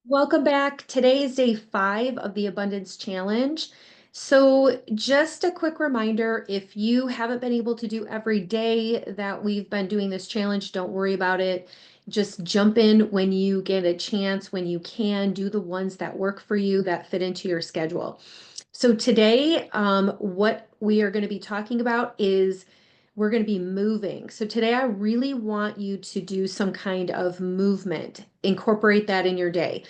Welcome back. Today is day 5 of the Abundance Challenge. So, just a quick reminder, if you haven't been able to do every day that we've been doing this challenge, don't worry about it. Just jump in when you get a chance, when you can, do the ones that work for you, that fit into your schedule. So today, what we are going to be talking about is we're going to be moving. So today, I really want you to do some kind of movement, incorporate that in your day.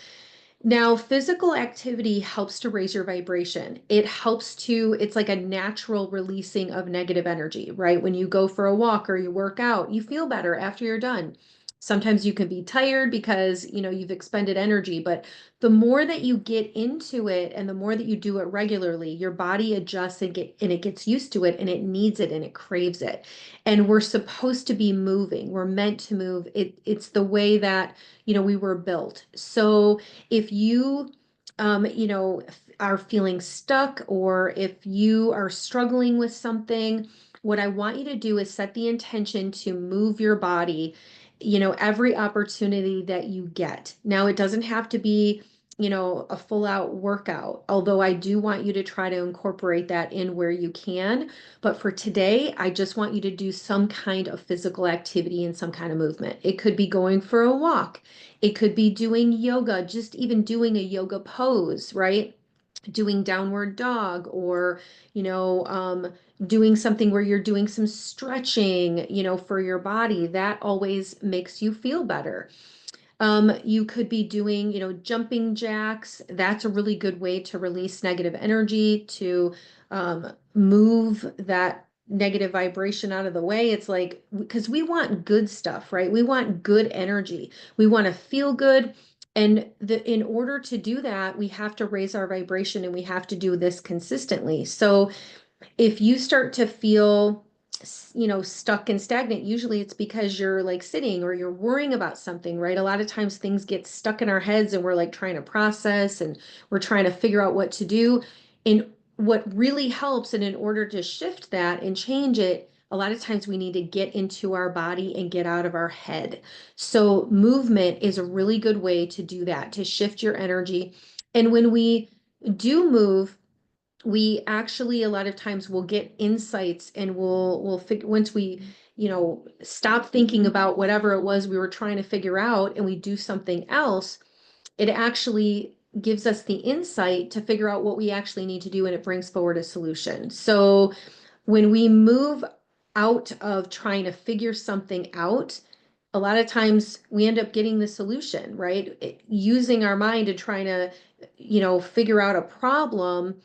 Now, physical activity helps to raise your vibration. It's like a natural releasing of negative energy, right? When you go for a walk or you work out, you feel better after you're done. Sometimes you can be tired because, you've expended energy, but the more that you get into it and the more that you do it regularly, your body adjusts and it gets used to it and it needs it and it craves it. And we're supposed to be moving. We're meant to move. It's the way that, we were built. So, if you are feeling stuck or if you are struggling with something, what I want you to do is set the intention to move your body, every opportunity that you get. Now, it doesn't have to be, a full out workout, although I do want you to try to incorporate that in where you can. But for today, I just want you to do some kind of physical activity and some kind of movement. It could be going for a walk. It could be doing yoga, just even doing a yoga pose, right? Doing downward dog or, you know, um, doing something where you're doing some stretching, for your body. That always makes you feel better. You could be doing, jumping jacks. That's a really good way to release negative energy, to move that negative vibration out of the way. It's like, because we want good stuff, right? We want good energy. We want to feel good. And in order to do that, we have to raise our vibration and we have to do this consistently. So if you start to feel stuck and stagnant, usually it's because you're like sitting or you're worrying about something, right? A lot of times things get stuck in our heads and we're like trying to process and we're trying to figure out what to do. And what really helps, and in order to shift that and change it, a lot of times we need to get into our body and get out of our head. So movement is a really good way to do that, to shift your energy. And when we do move, we actually a lot of times will get insights and we'll figure once we stop thinking about whatever it was we were trying to figure out and we do something else, it actually gives us the insight to figure out what we actually need to do and it brings forward a solution. So when we move out of trying to figure something out, a lot of times we end up getting the solution, right? Using our mind and trying to figure out a problem,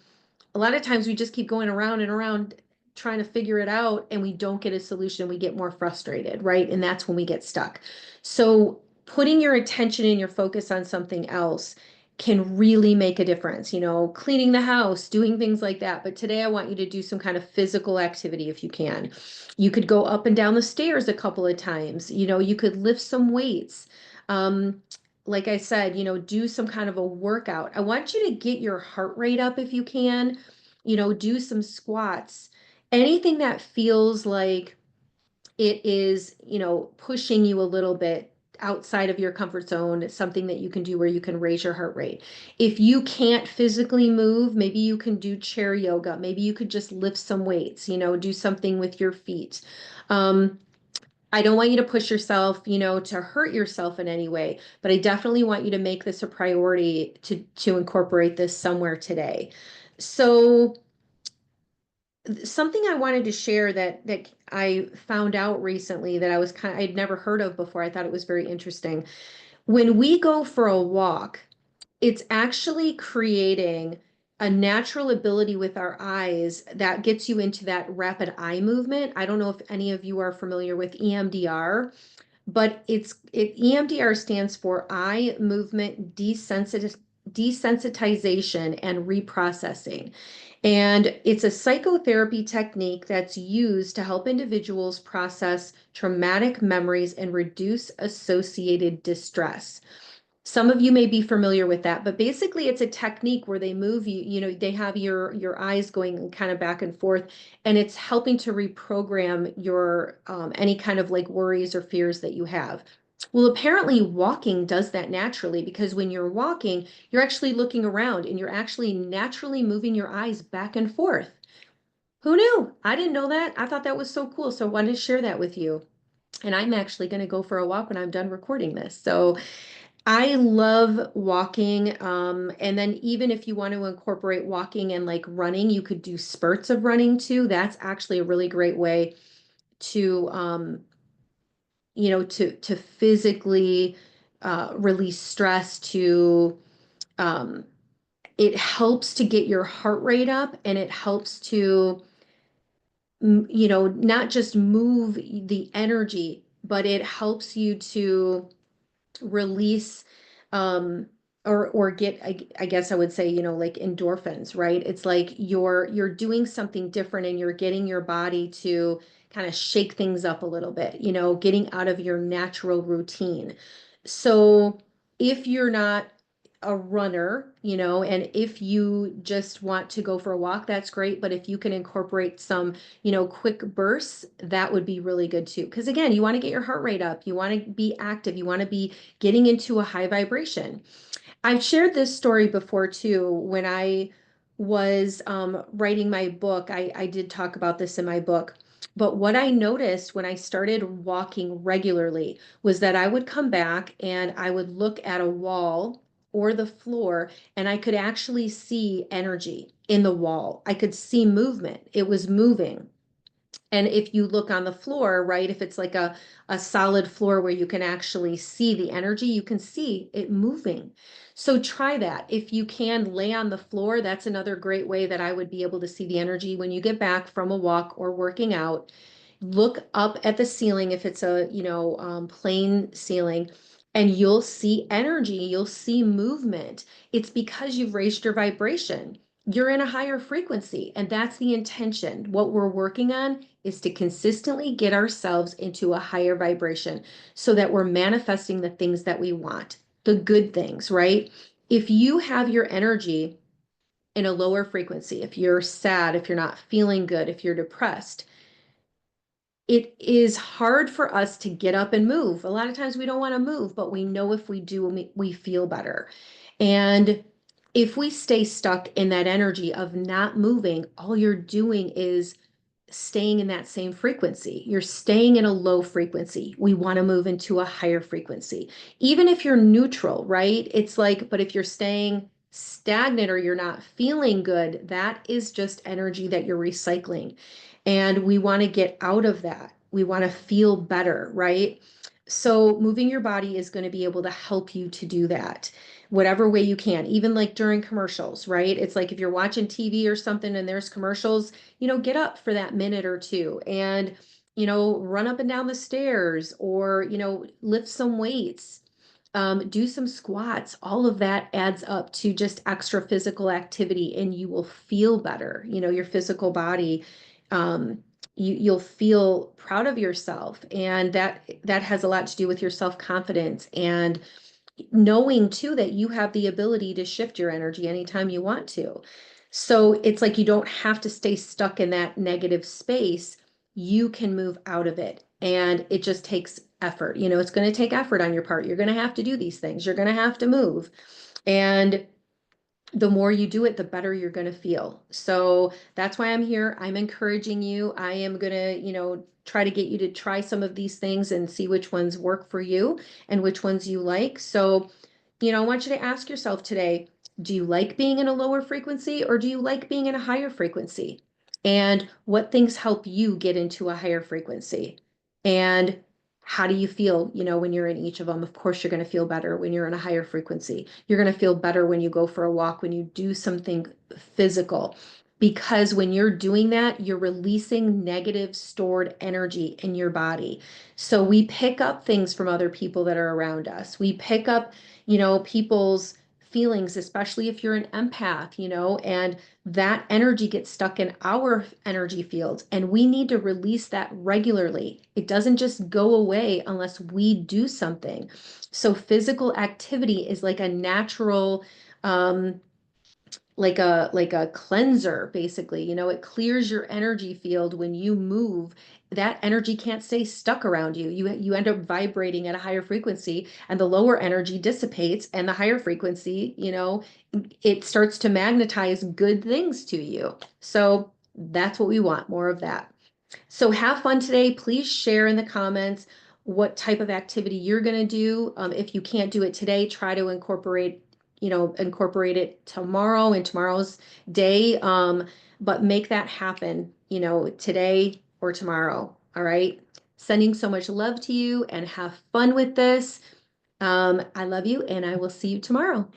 a lot of times we just keep going around and around trying to figure it out and we don't get a solution. We get more frustrated, right? And that's when we get stuck. So putting your attention and your focus on something else can really make a difference, cleaning the house, doing things like that. But today I want you to do some kind of physical activity if you can. You could go up and down the stairs a couple of times, you could lift some weights. Like I said, do some kind of a workout. I want you to get your heart rate up if you can, do some squats, anything that feels like it is, pushing you a little bit outside of your comfort zone, something that you can do where you can raise your heart rate. If you can't physically move, maybe you can do chair yoga. Maybe you could just lift some weights, do something with your feet. Um, I don't want you to push yourself, to hurt yourself in any way, but I definitely want you to make this a priority to incorporate this somewhere today. So something I wanted to share that I found out recently that I'd never heard of before. I thought it was very interesting. When we go for a walk, it's actually creating a natural ability with our eyes that gets you into that rapid eye movement. I don't know if any of you are familiar with EMDR, but EMDR stands for eye movement desensitization and reprocessing. And it's a psychotherapy technique that's used to help individuals process traumatic memories and reduce associated distress. Some of you may be familiar with that, but basically it's a technique where they move you, they have your eyes going kind of back and forth, and it's helping to reprogram your any kind of like worries or fears that you have. Well, apparently walking does that naturally because when you're walking, you're actually looking around and you're actually naturally moving your eyes back and forth. Who knew? I didn't know that. I thought that was so cool. So I wanted to share that with you. And I'm actually going to go for a walk when I'm done recording this. So I love walking. And then even if you want to incorporate walking and like running, you could do spurts of running too. That's actually a really great way to, to physically release stress, to um, it helps to get your heart rate up and it helps to not just move the energy, but it helps you to release um or get I guess I would say, like endorphins, right? It's like you're doing something different and you're getting your body to kind of shake things up a little bit, getting out of your natural routine. So if you're not a runner, and if you just want to go for a walk, that's great. But if you can incorporate some, quick bursts, that would be really good too. Because again, you want to get your heart rate up, you want to be active, you want to be getting into a high vibration. I've shared this story before too. When I was writing my book, I did talk about this in my book. But what I noticed when I started walking regularly was that I would come back and I would look at a wall or the floor, and I could actually see energy in the wall. I could see movement. It was moving. And if you look on the floor, right, if it's like a solid floor where you can actually see the energy, you can see it moving. So try that. If you can lay on the floor, that's another great way that I would be able to see the energy when you get back from a walk or working out. Look up at the ceiling if it's a, plain ceiling, and you'll see energy, you'll see movement. It's because you've raised your vibration. You're in a higher frequency, and that's the intention. What we're working on is to consistently get ourselves into a higher vibration so that we're manifesting the things that we want, the good things, right? If you have your energy in a lower frequency, if you're sad, if you're not feeling good, if you're depressed, it is hard for us to get up and move. A lot of times we don't want to move, but we know if we do, we feel better. And if we stay stuck in that energy of not moving, all you're doing is staying in that same frequency. You're staying in a low frequency. We want to move into a higher frequency. Even if you're neutral, right? It's like, but if you're staying stagnant or you're not feeling good, that is just energy that you're recycling. And we want to get out of that. We want to feel better, right? So moving your body is going to be able to help you to do that whatever way you can, even like during commercials, right? It's like if you're watching TV or something and there's commercials, get up for that minute or two and, run up and down the stairs or, lift some weights, do some squats. All of that adds up to just extra physical activity and you will feel better. Your physical body, you'll feel proud of yourself. And that has a lot to do with your self-confidence and knowing too that you have the ability to shift your energy anytime you want to. So it's like you don't have to stay stuck in that negative space. You can move out of it. And it just takes effort. It's going to take effort on your part. You're going to have to do these things. You're going to have to move. And the more you do it, the better you're going to feel. So that's why I'm here. I'm encouraging you. I am going to, try to get you to try some of these things and see which ones work for you and which ones you like. So, I want you to ask yourself today, do you like being in a lower frequency or do you like being in a higher frequency? And what things help you get into a higher frequency? And how do you feel, when you're in each of them? Of course, you're going to feel better when you're in a higher frequency. You're going to feel better when you go for a walk, when you do something physical. Because when you're doing that, you're releasing negative stored energy in your body. So we pick up things from other people that are around us. We pick up, people's feelings, especially if you're an empath, and that energy gets stuck in our energy fields. And we need to release that regularly. It doesn't just go away unless we do something. So physical activity is like a natural, um, like a cleanser, basically. It clears your energy field when you move. That energy can't stay stuck around you. You end up vibrating at a higher frequency, and the lower energy dissipates, and the higher frequency, it starts to magnetize good things to you. So that's what we want, more of that. So have fun today. Please share in the comments what type of activity you're going to do. If you can't do it today, try to incorporate it tomorrow in tomorrow's day. But make that happen, today or tomorrow. All right. Sending so much love to you and have fun with this. I love you and I will see you tomorrow.